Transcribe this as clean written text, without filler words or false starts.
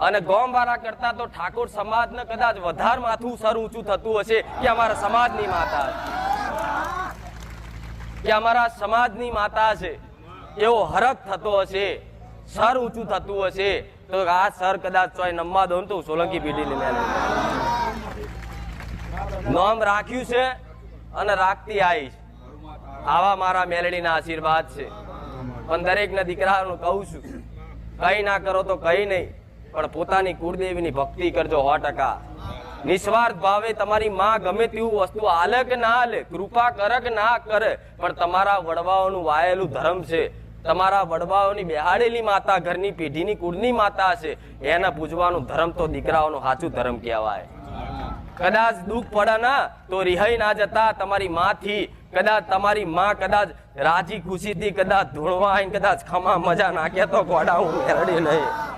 અને ગોમવાળા કરતા તો ઠાકોર સમાજને કદાચ વધારે માથું સર ઊંચું થતું હશે કે અમારા સમાજની માતા કે અમારા સમાજની માતા છે, એવો હરખ થતો હશે, સર ઊંચું થતું હશે, તો આ સર કદાચ ચોય નમવા દઉં તો સોલંકી પેઢીની નામ રાખ્યું છે અને રાખતી આવીશ. આવા મારા મેલડીના આશીર્વાદ છે. પણ દરેકના દીકરાનું કહું છું, કઈ ના કરો તો કઈ નહીં, પણ પોતાની કુળદેવીની ભક્તિ કરજો 100%. નિસ્વાર્થ ભાવે તમારી માં ગમે તેવું વસ્તુ આલે કે ના આલે, કૃપા કરે કે ના કરે, પણ તમારા વડવાઓનું વાયેલું ધર્મ છે, તમારા વડવાઓની બેહાડેલી માતા, ઘરની પેઢીની કુળની માતા છે, એને પૂજવાનું ધર્મ તો દીકરાઓનું સાચું ધર્મ કહેવાય. કદાચ દુઃખ પડે ના તો રિહાઈ ના જતા તમારી માથી, કદાચ તમારી માં કદાચ રાજી ખુશીથી કદાચ ધૂણવા કદાચ ખમા મજા નાખે તો ગોડા હું મેરડી નહીં.